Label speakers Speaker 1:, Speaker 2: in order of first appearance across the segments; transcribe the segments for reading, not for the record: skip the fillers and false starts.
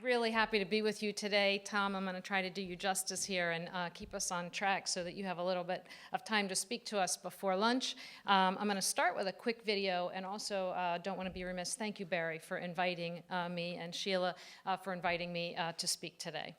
Speaker 1: Really happy to be with you today. Tom, I'm going to try to do you justice here and keep us on track so that you have a little bit of time to speak to us before lunch. I'm going to start with a quick video, and also don't want to be remiss. Thank you, Barry, for inviting me, and Sheila for inviting me to speak today.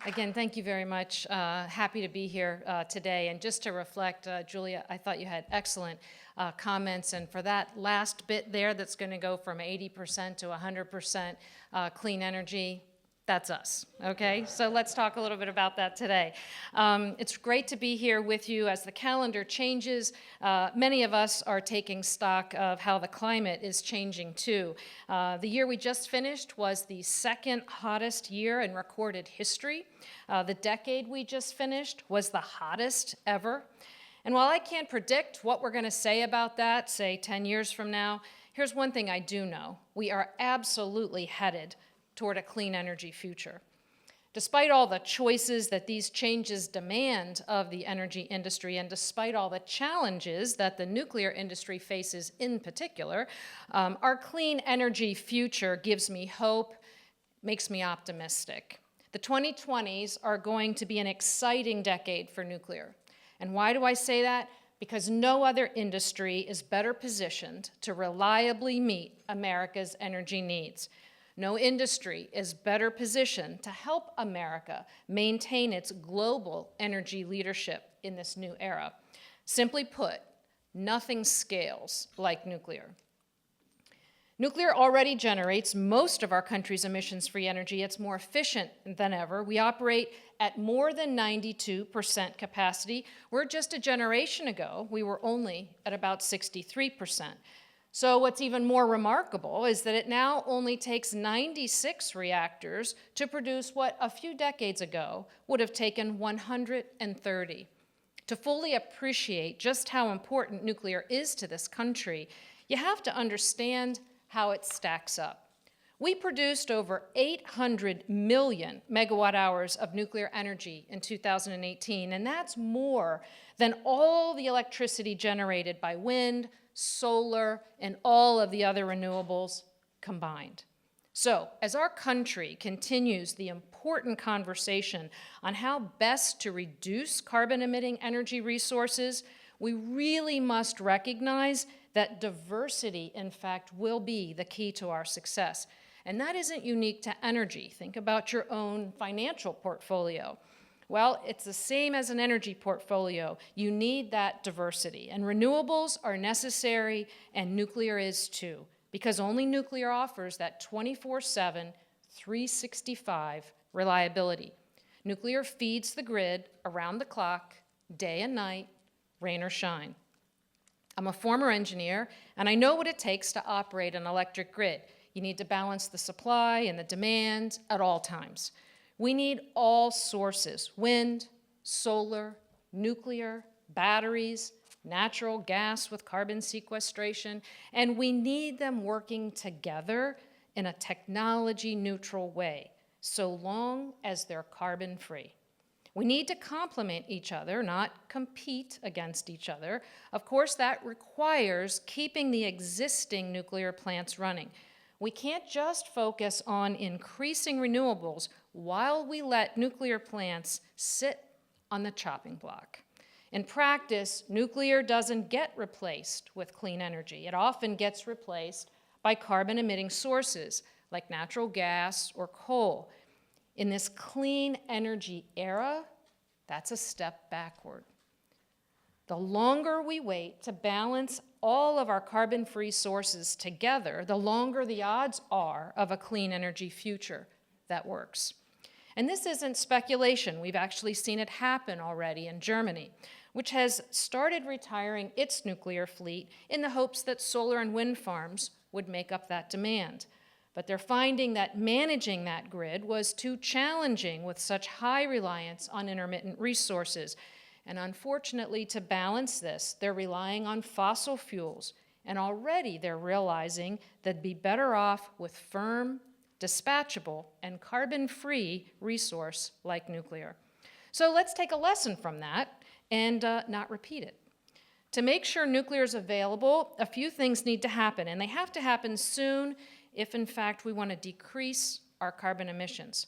Speaker 1: Again, thank you very much. Happy to be here today. And just to reflect, Julia, I thought you had excellent comments. And for that last bit there that's going to go from 80% to 100% clean energy, that's us, okay? So let's talk a little bit about that today. It's great to be here with you as the calendar changes. Many of us are taking stock of how the climate is changing too. The year we just finished was the second hottest year in recorded history. The decade we just finished was the hottest ever. And while I can't predict what we're going to say about that, say 10 years from now, here's one thing I do know. We are absolutely headed toward a clean energy future. Despite all the choices that these changes demand of the energy industry, and despite all the challenges that the nuclear industry faces in particular, our clean energy future gives me hope, makes me optimistic. The 2020s are going to be an exciting decade for nuclear. And why do I say that? Because no other industry is better positioned to reliably meet America's energy needs. No industry is better positioned to help America maintain its global energy leadership in this new era. Simply put, nothing scales like nuclear. Nuclear already generates most of our country's emissions-free energy. It's more efficient than ever. We operate at more than 92% capacity, where just a generation ago, we were only at about 63%. So what's even more remarkable is that it now only takes 96 reactors to produce what a few decades ago would have taken 130. To fully appreciate just how important nuclear is to this country, you have to understand how it stacks up. We produced over 800 million megawatt hours of nuclear energy in 2018, and that's more than all the electricity generated by wind, solar, and all of the other renewables combined. So, as our country continues the important conversation on how best to reduce carbon-emitting energy resources, we really must recognize that diversity, in fact, will be the key to our success. And that isn't unique to energy. Think about your own financial portfolio. Well, it's the same as an energy portfolio. You need that diversity. And renewables are necessary, and nuclear is too, because only nuclear offers that 24/7, 365 reliability. Nuclear feeds the grid around the clock, day and night, rain or shine. I'm a former engineer, and I know what it takes to operate an electric grid. You need to balance the supply and the demand at all times. We need all sources: wind, solar, nuclear, batteries, natural gas with carbon sequestration, and we need them working together in a technology-neutral way, so long as they're carbon-free. We need to complement each other, not compete against each other. Of course, that requires keeping the existing nuclear plants running. We can't just focus on increasing renewables while we let nuclear plants sit on the chopping block. In practice, nuclear doesn't get replaced with clean energy. It often gets replaced by carbon-emitting sources like natural gas or coal. In this clean energy era, that's a step backward. The longer we wait to balance all of our carbon-free sources together, the longer the odds are of a clean energy future that works. And this isn't speculation. We've actually seen it happen already in Germany, which has started retiring its nuclear fleet in the hopes that solar and wind farms would make up that demand. But they're finding that managing that grid was too challenging with such high reliance on intermittent resources. And unfortunately, to balance this, they're relying on fossil fuels. And already they're realizing they'd be better off with firm, dispatchable, and carbon-free resource like nuclear. So let's take a lesson from that and not repeat it. To make sure nuclear is available, a few things need to happen, and they have to happen soon if, in fact, we want to decrease our carbon emissions.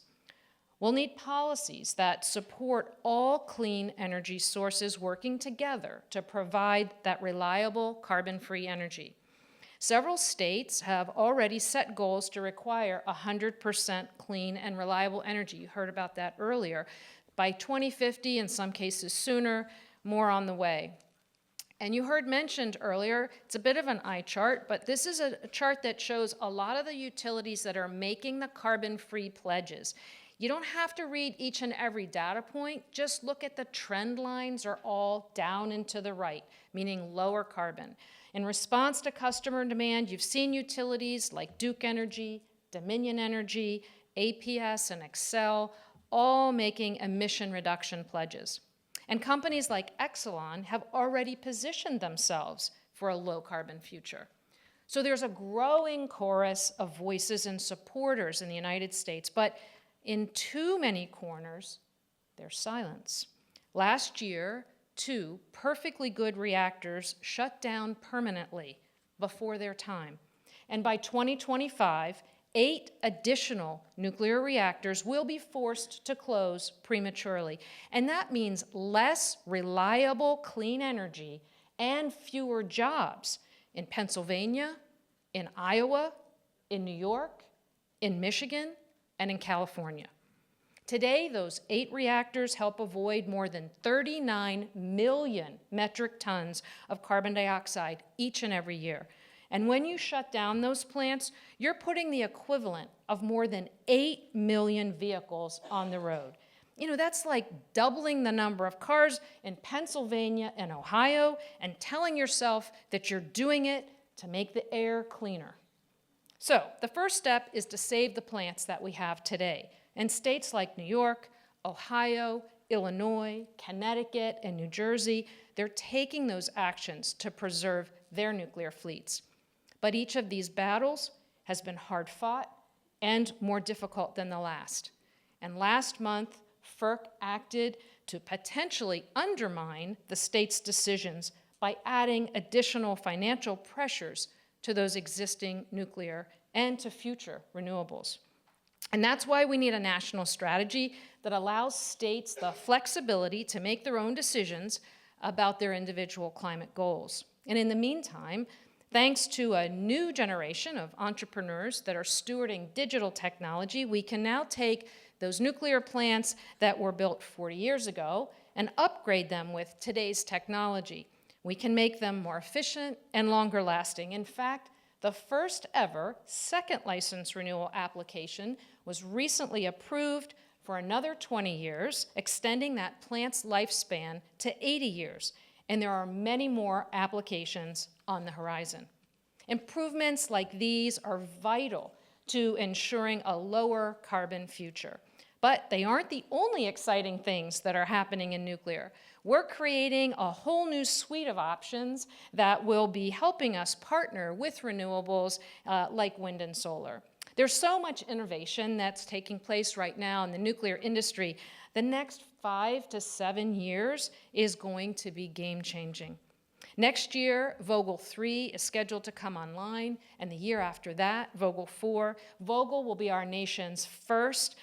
Speaker 1: We'll need policies that support all clean energy sources working together to provide that reliable carbon-free energy. Several states have already set goals to require 100% clean and reliable energy. You heard about that earlier. By 2050, in some cases sooner, more on the way. And you heard mentioned earlier, it's a bit of an eye chart, but this is a chart that shows a lot of the utilities that are making the carbon-free pledges. You don't have to read each and every data point, just look at the trend lines are all down and to the right, meaning lower carbon. In response to customer demand, you've seen utilities like Duke Energy, Dominion Energy, APS, and Xcel all making emission reduction pledges. And companies like Exelon have already positioned themselves for a low-carbon future. So there's a growing chorus of voices and supporters in the United States, but in too many corners, there's silence. Last year, 2 perfectly good reactors shut down permanently before their time. And by 2025, 8 additional nuclear reactors will be forced to close prematurely. And that means less reliable clean energy and fewer jobs in Pennsylvania, in Iowa, in New York, in Michigan, and in California. Today, those 8 reactors help avoid more than 39 million metric tons of carbon dioxide each and every year. And when you shut down those plants, you're putting the equivalent of more than 8 million vehicles on the road. You know, that's like doubling the number of cars in Pennsylvania and Ohio and telling yourself that you're doing it to make the air cleaner. So the first step is to save the plants that we have today. And states like New York, Ohio, Illinois, Connecticut, and New Jersey, they're taking those actions to preserve their nuclear fleets. But each of these battles has been hard fought and more difficult than the last. And last month, FERC acted to potentially undermine the state's decisions by adding additional financial pressures to those existing nuclear and to future renewables. And that's why we need a national strategy that allows states the flexibility to make their own decisions about their individual climate goals. And in the meantime, thanks to a new generation of entrepreneurs that are stewarding digital technology, we can now take those nuclear plants that were built 40 years ago and upgrade them with today's technology. We can make them more efficient and longer lasting. In fact, the first ever second license renewal application was recently approved for another 20 years, extending that plant's lifespan to 80 years. And there are many more applications on the horizon. Improvements like these are vital to ensuring a lower carbon future. But they aren't the only exciting things that are happening in nuclear. We're creating a whole new suite of options that will be helping us partner with renewables like wind and solar. There's so much innovation that's taking place right now in the nuclear industry. The next 5 to 7 years is going to be game-changing. Next year, Vogtle 3 is scheduled to come online, and the year after that, Vogtle 4. Vogtle will be our nation's first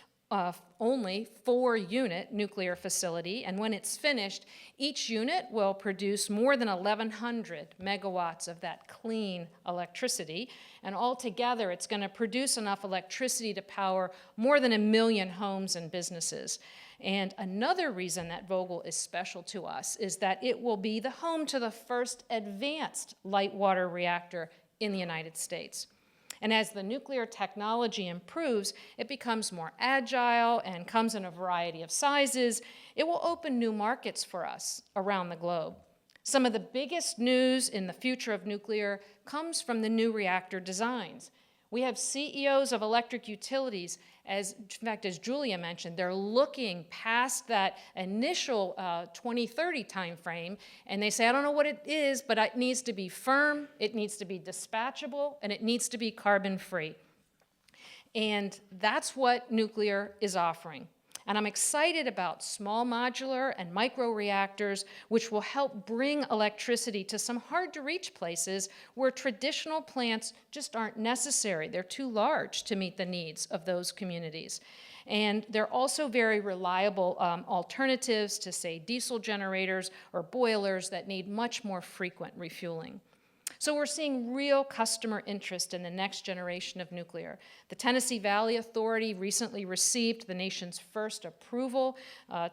Speaker 1: only 4-unit nuclear facility, and when it's finished, each unit will produce more than 1,100 megawatts of that clean electricity, and altogether it's going to produce enough electricity to power more than 1 million homes and businesses. And another reason that Vogtle is special to us is that it will be the home to the first advanced light water reactor in the United States. And as the nuclear technology improves, it becomes more agile and comes in a variety of sizes. It will open new markets for us around the globe. Some of the biggest news in the future of nuclear comes from the new reactor designs. We have CEOs of electric utilities, in fact, as Julia mentioned, they're looking past that initial 2030 timeframe, and they say, I don't know what it is, but it needs to be firm, it needs to be dispatchable, and it needs to be carbon-free. And that's what nuclear is offering. And I'm excited about small modular and micro reactors, which will help bring electricity to some hard-to-reach places where traditional plants just aren't necessary. They're too large to meet the needs of those communities. And they're also very reliable alternatives to, say, diesel generators or boilers that need much more frequent refueling. So we're seeing real customer interest in the next generation of nuclear. The Tennessee Valley Authority recently received the nation's first approval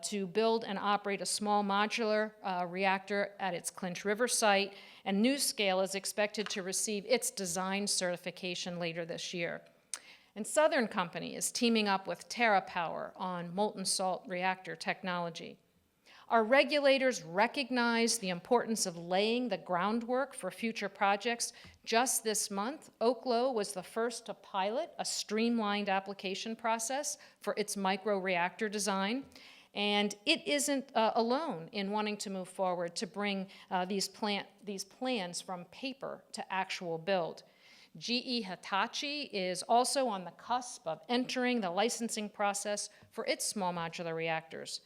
Speaker 1: to build and operate a small modular reactor at its Clinch River site, and NuScale is expected to receive its design certification later this year. And Southern Company is teaming up with TerraPower on molten salt reactor technology. Our regulators recognize the importance of laying the groundwork for future projects. Just this month, Oklo was the first to pilot a streamlined application process for its microreactor design. And it isn't alone in wanting to move forward to bring these plans from paper to actual build. GE Hitachi is also on the cusp of entering the licensing process for its small modular reactors.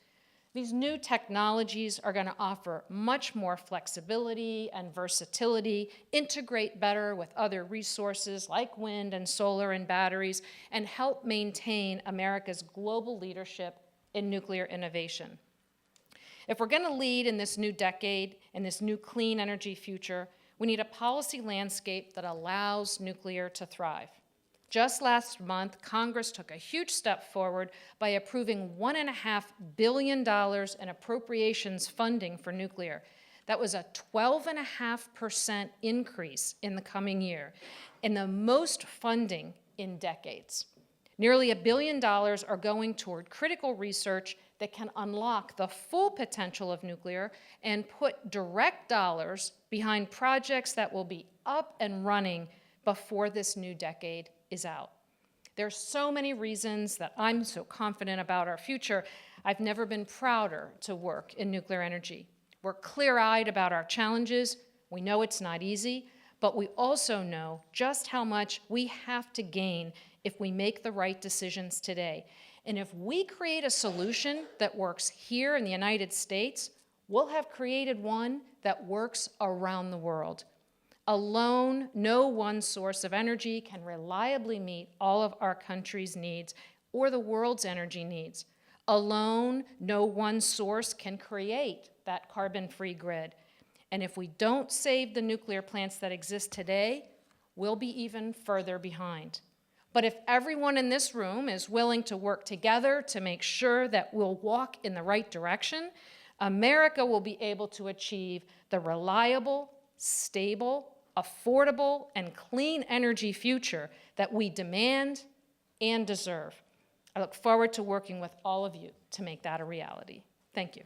Speaker 1: These new technologies are going to offer much more flexibility and versatility, integrate better with other resources like wind and solar and batteries, and help maintain America's global leadership in nuclear innovation. If we're going to lead in this new decade, in this new clean energy future, we need a policy landscape that allows nuclear to thrive. Just last month, Congress took a huge step forward by approving $1.5 billion in appropriations funding for nuclear. That was a 12.5% increase in the coming year, and the most funding in decades. Nearly $1 billion are going toward critical research that can unlock the full potential of nuclear and put direct dollars behind projects that will be up and running before this new decade is out. There's so many reasons that I'm so confident about our future. I've never been prouder to work in nuclear energy. We're clear-eyed about our challenges. We know it's not easy, but we also know just how much we have to gain if we make the right decisions today. And if we create a solution that works here in the United States, we'll have created one that works around the world. Alone, no one source of energy can reliably meet all of our country's needs or the world's energy needs. Alone, no one source can create that carbon-free grid. And if we don't save the nuclear plants that exist today, we'll be even further behind. But if everyone in this room is willing to work together to make sure that we'll walk in the right direction, America will be able to achieve the reliable, stable, affordable, and clean energy future that we demand and deserve. I look forward to working with all of you to make that a reality. Thank you.